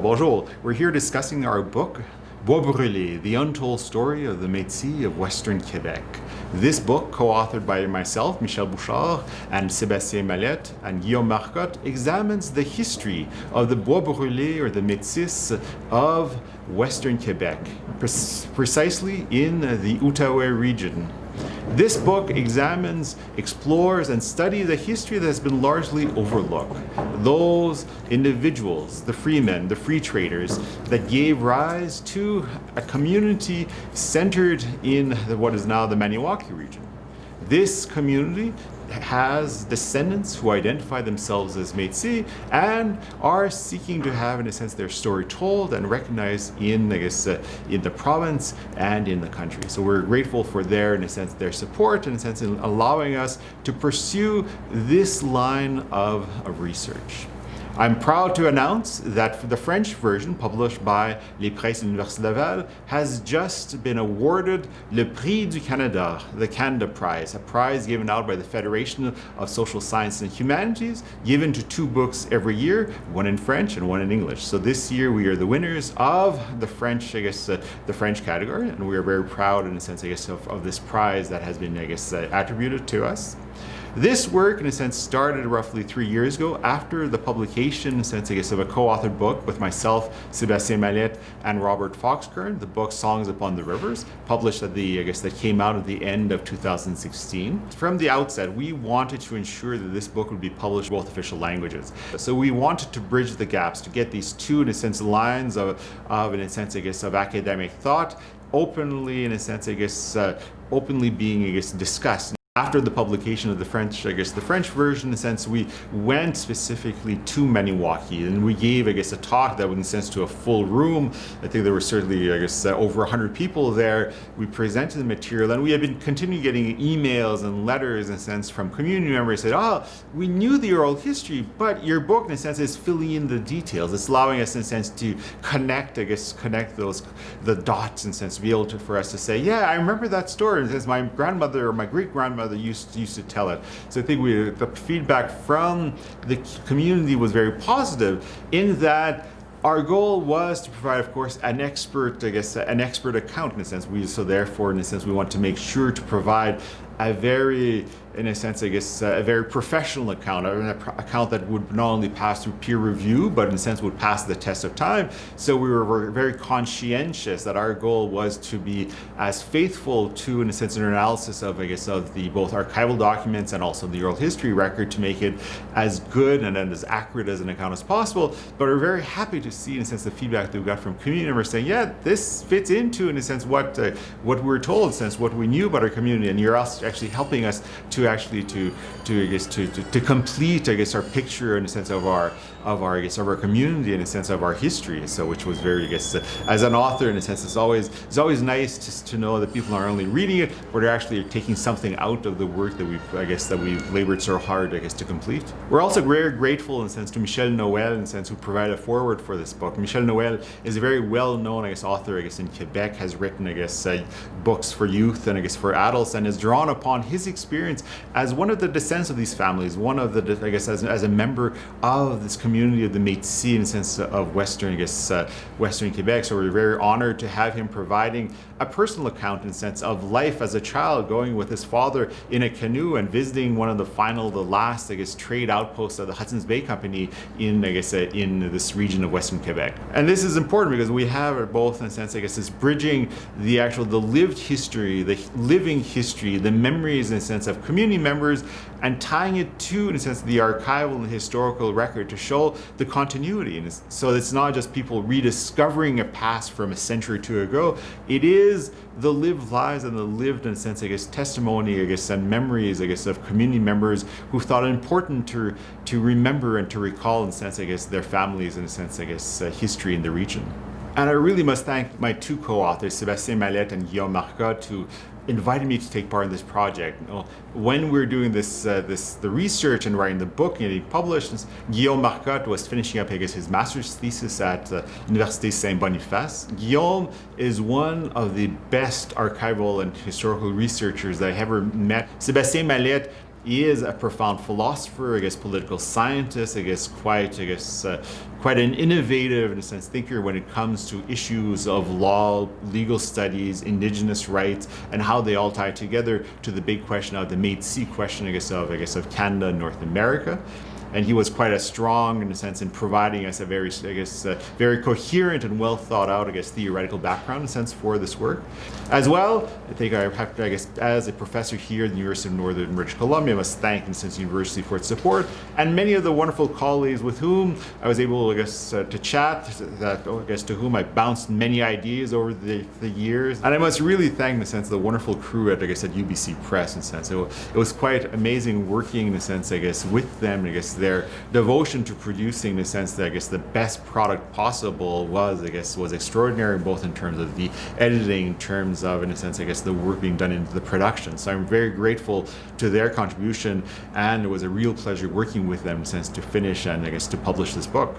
bonjour. We're here discussing our book, Bois-Brûlés, the Untold Story of the Métis of Western Quebec. This book, co-authored by myself, Michel Bouchard, and Sébastien Mallette and Guillaume Marcotte, examines the history of the Bois-Brûlés or the Métis of Western Quebec, precisely in the Outaouais region. This book examines, explores, and studies a history that has been largely overlooked. Those individuals, the freemen, the free traders, that gave rise to a community centered in what is now the Maniwaki region. This community has descendants who identify themselves as Métis and are seeking to have, in a sense, their story told and recognized in, in the province and in the country. So we're grateful for their, in a sense, their support, in a sense, in allowing us to pursue this line of research. I'm proud to announce that the French version, published by Les Presses de l'Université Laval, has just been awarded Le Prix du Canada, the Canada Prize, a prize given out by the Federation of Social Science and Humanities, given to two books every year, one in French and one in English. So this year we are the winners of the French, the French category, and we are very proud, in a sense, of this prize that has been, attributed to us. This work, in a sense, started roughly 3 years ago after the publication, in a sense, of a co-authored book with myself, Sébastien Mallette, and Robert Foxkern, the book Songs Upon the Rivers, published at that came out at the end of 2016. From the outset, we wanted to ensure that this book would be published in both official languages. So we wanted to bridge the gaps, to get these two, in a sense, lines of academic thought openly, in a sense, openly being, discussed. After the publication of the French version, in a sense, we went specifically to Maniwaki and we gave, a talk that was, in a sense, to a full room. I think there were certainly, over 100 people there. We presented the material and we have been continuing getting emails and letters, in a sense, from community members who said, oh, we knew the oral history, but your book, in a sense, is filling in the details. It's allowing us, in a sense, to connect, the dots, in a sense, to be able to, for us to say, yeah, I remember that story. And since my grandmother or my great-grandmother used to tell it. So I think the feedback from the community was very positive in that our goal was to provide, of course, an expert account, in a sense. Therefore, in a sense, we want to make sure to provide a very, in a sense, a very professional account, an account that would not only pass through peer review, but in a sense would pass the test of time. So we were very conscientious that our goal was to be as faithful to, in a sense, an analysis of, the both archival documents and also the oral history record to make it as good and as accurate as an account as possible. But we're very happy to see, in a sense, the feedback that we got from community members saying, yeah, this fits into, in a sense, what we were told, in a sense, what we knew about our community, and you're also actually helping us to complete, our picture, in a sense, of our community, in a sense, of our history. So, which was very, as an author, in a sense, it's always nice to know that people aren't only reading it, but they're actually taking something out of the work that we've labored so hard, to complete. We're also very grateful, in a sense, to Michel Noël, in a sense, who provided a foreword for this book. Michel Noël is a very well-known, author, in Quebec, has written, books for youth and, for adults, and has drawn upon his experience as one of the descendants of these families, one of the, as a member of this community of the Métis, in a sense, of Western Quebec. So we're very honored to have him providing a personal account, in a sense, of life as a child, going with his father in a canoe and visiting one of the last, trade outposts of the Hudson's Bay Company in this region of Western Quebec. And this is important because we have both, in a sense, is bridging the lived history, the living history, the memories, in a sense, of community members, and tying it to, in a sense, the archival and historical record to show the continuity. And so it's not just people rediscovering a past from a century or two ago. It is the lived lives and the lived, in a sense, testimony, and memories, of community members who thought it important to remember and to recall, in a sense, their families, in a sense, history in the region. And I really must thank my two co-authors, Sébastien Mallette and Guillaume Marcotte, who invited me to take part in this project. When we were doing the research and writing the book and getting published, Guillaume Marcotte was finishing up, his master's thesis at Université Saint-Boniface. Guillaume is one of the best archival and historical researchers that I ever met. Sébastien Mallette He is a profound philosopher, I guess, political scientist, I guess, quite an innovative, in a sense, thinker when it comes to issues of law, legal studies, indigenous rights, and how they all tie together to the big question of the Métis question, I guess, of Canada and North America. And he was quite a strong, in a sense, in providing us a very, very coherent and well thought out, theoretical background, in a sense, for this work. As well, I think I have to, as a professor here at the University of Northern British Columbia, I must thank, in a sense, the university for its support, and many of the wonderful colleagues with whom I was able, to chat, to whom I bounced many ideas over the years. And I must really thank, in a sense, the wonderful crew at, at UBC Press, in a sense. It was quite amazing working, in a sense, with them, their devotion to producing, in a sense, that the best product possible was extraordinary, both in terms of the editing, in terms of, in a sense, the work being done into the production. So I'm very grateful to their contribution, and it was a real pleasure working with them, in a sense, to finish and to publish this book.